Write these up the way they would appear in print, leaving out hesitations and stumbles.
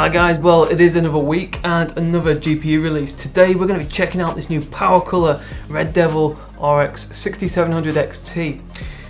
Hi guys, well it is another week and another GPU release. Today we're going to be checking out this new PowerColor Red Devil RX 6700 XT.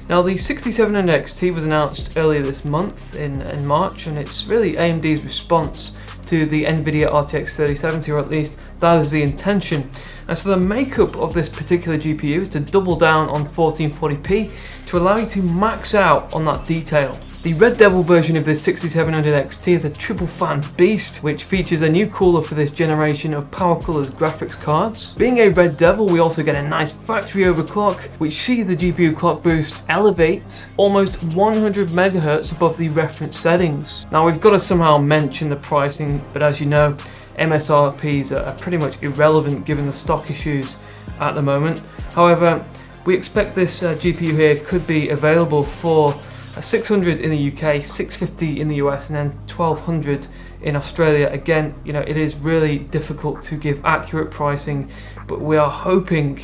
Now the 6700 XT was announced earlier this month in March, and it's really AMD's response to the NVIDIA RTX 3070, or at least that is the intention. And so the makeup of this particular GPU is to double down on 1440p to allow you to max out on that detail. The Red Devil version of this 6700 XT is a triple fan beast, which features a new cooler for this generation of PowerColor's graphics cards. Being a Red Devil, we also get a nice factory overclock, which sees the GPU clock boost elevate almost 100 MHz above the reference settings. Now we've got to somehow mention the pricing, but as you know, MSRPs are pretty much irrelevant given the stock issues at the moment. However, we expect this GPU here could be available for 600 in the UK, 650 in the US, and then 1200 in Australia. Again, you know, it is really difficult to give accurate pricing, but we are hoping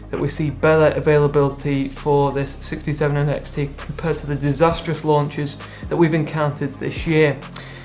that we see better availability for this 6700 XT compared to the disastrous launches that we've encountered this year.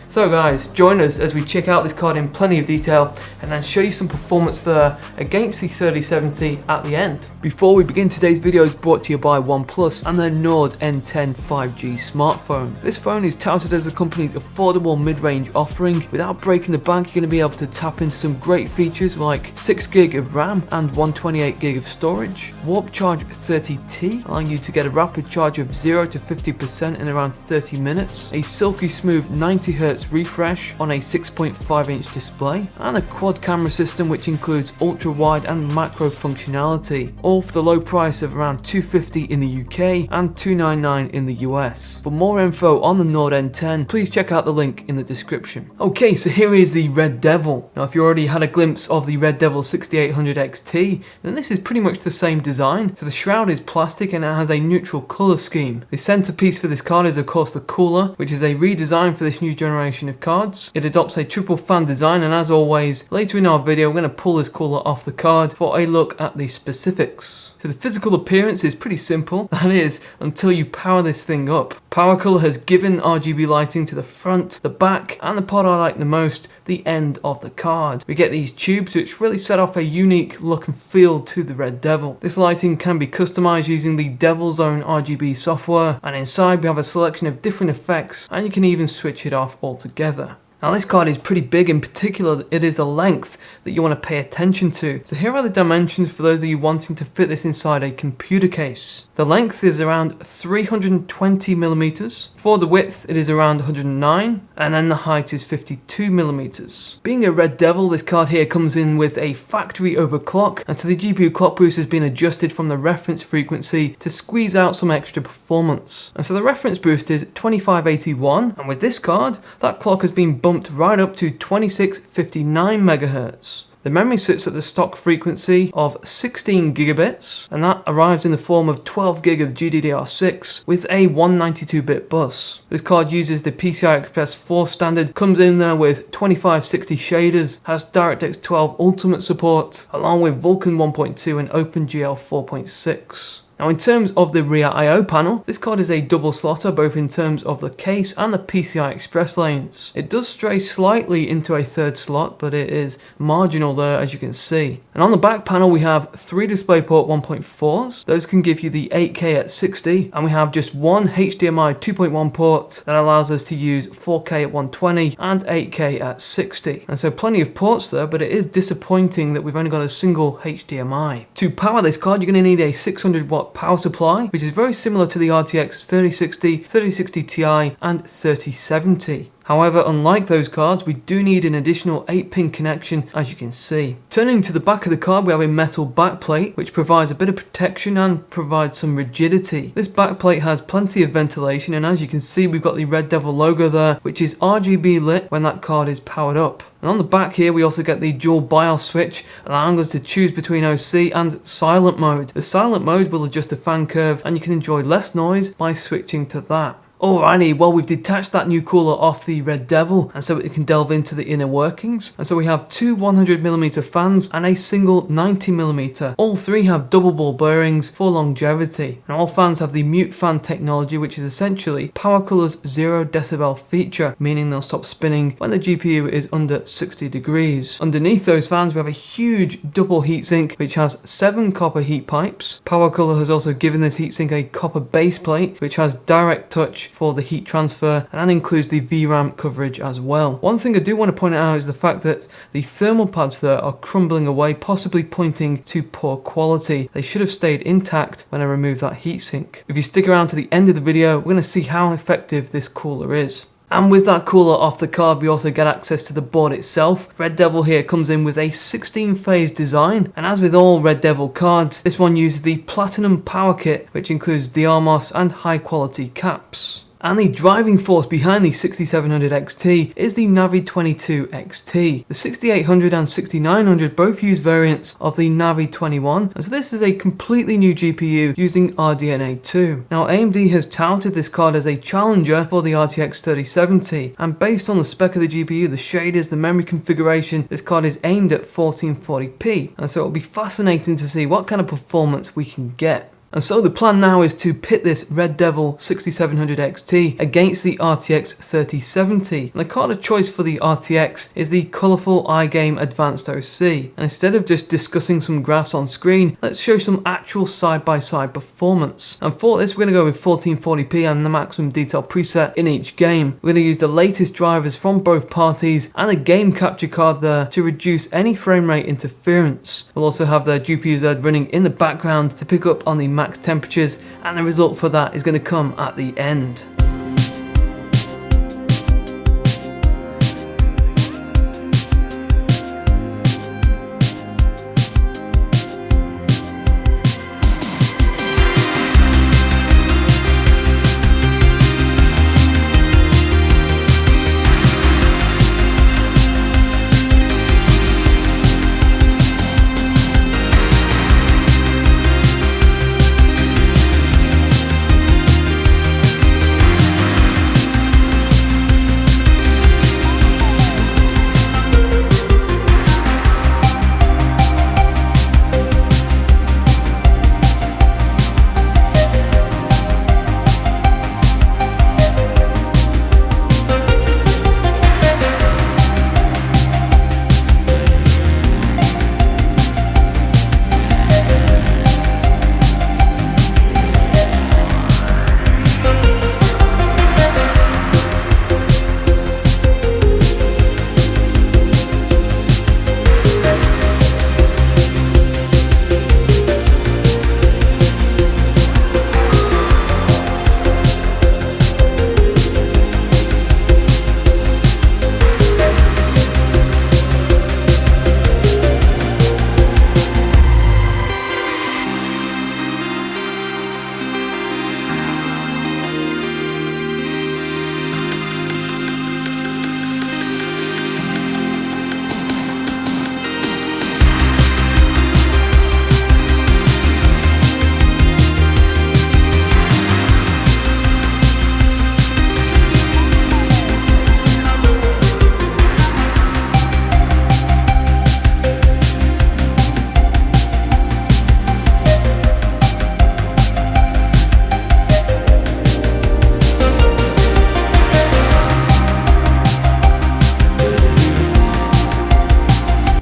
So guys, join us as we check out this card in plenty of detail and then show you some performance there against the 3070 at the end. Before we begin, today's video is brought to you by OnePlus and their Nord N10 5G smartphone. This phone is touted as the company's affordable mid-range offering. Without breaking the bank, you're going to be able to tap into some great features like 6GB of RAM and 128GB of storage, Warp Charge 30T, allowing you to get a rapid charge of 0 to 50% in around 30 minutes, a silky smooth 90Hz refresh on a 6.5 inch display, and a quad camera system which includes ultra wide and macro functionality, all for the low price of around $250 in the UK and $299 in the US. For more info on the Nord N10, please check out the link in the description. Okay, so here is the Red Devil. Now if you already had a glimpse of the Red Devil 6800 XT, then this is pretty much the same design. So the shroud is plastic and it has a neutral colour scheme. The centerpiece for this card is of course the cooler, which is a redesign for this new generation of cards. It adopts a triple fan design, and as always, later in our video we're going to pull this cooler off the card for a look at the specifics. So the physical appearance is pretty simple, that is, until you power this thing up. PowerColor has given RGB lighting to the front, the back, and the part I like the most, the end of the card. We get these tubes which really set off a unique look and feel to the Red Devil. This lighting can be customized using the Devil's Own RGB software, and inside we have a selection of different effects, and you can even switch it off altogether. Now this card is pretty big. In particular, it is the length that you want to pay attention to. So here are the dimensions for those of you wanting to fit this inside a computer case. The length is around 320mm. For the width, it is around 109, and then the height is 52mm. Being a Red Devil, this card here comes in with a factory overclock, and so the GPU clock boost has been adjusted from the reference frequency to squeeze out some extra performance. And so the reference boost is 2581, and with this card, that clock has been bumped right up to 2659 MHz. The memory sits at the stock frequency of 16 gigabits, and that arrives in the form of 12GB of GDDR6 with a 192-bit bus. This card uses the PCI Express 4 standard, comes in there with 2560 shaders, has DirectX 12 Ultimate support, along with Vulkan 1.2 and OpenGL 4.6. Now in terms of the rear I/O panel, this card is a double slotter both in terms of the case and the PCI Express lanes. It does stray slightly into a third slot, but it is marginal there as you can see. And on the back panel we have 3 DisplayPort 1.4s. Those can give you the 8K at 60, and we have just one HDMI 2.1 port that allows us to use 4K at 120 and 8K at 60. And so plenty of ports there, but it is disappointing that we've only got a single HDMI. To power this card, you're going to need a 600-watt power supply, which is very similar to the RTX 3060, 3060 Ti, and 3070. However, unlike those cards, we do need an additional 8-pin connection, as you can see. Turning to the back of the card, we have a metal backplate, which provides a bit of protection and provides some rigidity. This backplate has plenty of ventilation, and as you can see, we've got the Red Devil logo there, which is RGB lit when that card is powered up. And on the back here, we also get the dual BIOS switch, allowing us to choose between OC and silent mode. The silent mode will adjust the fan curve, and you can enjoy less noise by switching to that. Alrighty, well we've detached that new cooler off the Red Devil, and so we can delve into the inner workings. And so we have two 100mm fans and a single 90mm. All three have double ball bearings for longevity. And all fans have the mute fan technology, which is essentially PowerColor's 0 decibel feature, meaning they'll stop spinning when the GPU is under 60 degrees. Underneath those fans we have a huge double heatsink which has 7 copper heat pipes. PowerColor has also given this heatsink a copper base plate which has direct touch for the heat transfer, and that includes the VRAM coverage as well. One thing I do want to point out is the fact that the thermal pads there are crumbling away, possibly pointing to poor quality. They should have stayed intact when I removed that heatsink. If you stick around to the end of the video, we're going to see how effective this cooler is. And with that cooler off the card, we also get access to the board itself. Red Devil here comes in with a 16-phase design, and as with all Red Devil cards, this one uses the Platinum Power Kit, which includes DRMOS and high-quality caps. And the driving force behind the 6700 XT is the Navi 22 XT. The 6800 and 6900 both use variants of the Navi 21, and so this is a completely new GPU using RDNA 2. Now AMD has touted this card as a challenger for the RTX 3070, and based on the spec of the GPU, the shaders, the memory configuration, this card is aimed at 1440p, and so it'll be fascinating to see what kind of performance we can get. And so the plan now is to pit this Red Devil 6700 XT against the RTX 3070. And the card of choice for the RTX is the colourful iGame Advanced OC. And instead of just discussing some graphs on screen, let's show some actual side-by-side performance. And for this, we're going to go with 1440p and the maximum detail preset in each game. We're going to use the latest drivers from both parties and a game capture card there to reduce any frame rate interference. We'll also have the GPU-Z running in the background to pick up on the max temperatures, and the result for that is going to come at the end.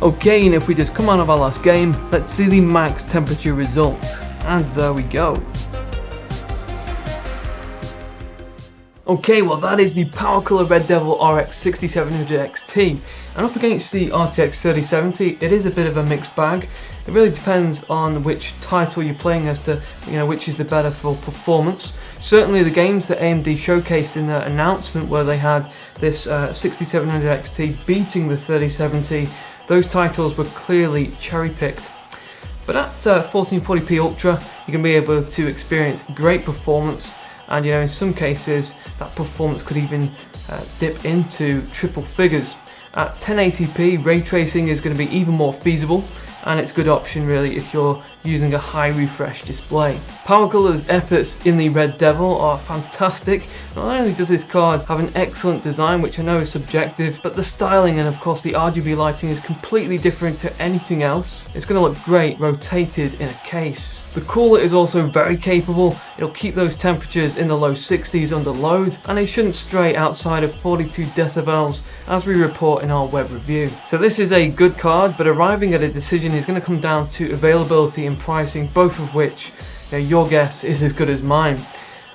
Okay, and if we just come out of our last game, let's see the max temperature result. And there we go. Okay, well that is the PowerColor Red Devil RX 6700 XT. And up against the RTX 3070, it is a bit of a mixed bag. It really depends on which title you're playing as to which is the better for performance. Certainly the games that AMD showcased in their announcement where they had this 6700 XT beating the 3070, those titles were clearly cherry-picked. But at 1440p Ultra, you're going to be able to experience great performance, and in some cases that performance could even dip into triple figures. At 1080p, ray tracing is going to be even more feasible, and it's a good option really if you're using a high refresh display. PowerColor's efforts in the Red Devil are fantastic. Not only does this card have an excellent design, which I know is subjective, but the styling and of course the RGB lighting is completely different to anything else. It's going to look great rotated in a case. The cooler is also very capable. It'll keep those temperatures in the low 60s under load, and it shouldn't stray outside of 42 decibels as we report in our web review. So this is a good card, but arriving at a decision is going to come down to availability and pricing, both of which, your guess is as good as mine.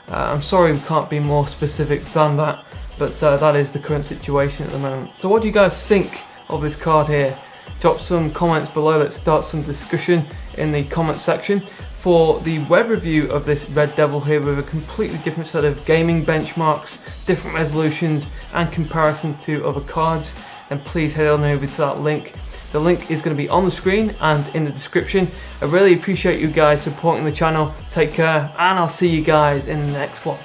I'm sorry we can't be more specific than that, but that is the current situation at the moment. So what do you guys think of this card here? Drop some comments below. Let's start some discussion in the comment section. For the web review of this Red Devil here with a completely different set of gaming benchmarks, different resolutions and comparison to other cards, then please head on over to that link. The link is going to be on the screen and in the description. I really appreciate you guys supporting the channel. Take care, and I'll see you guys in the next one.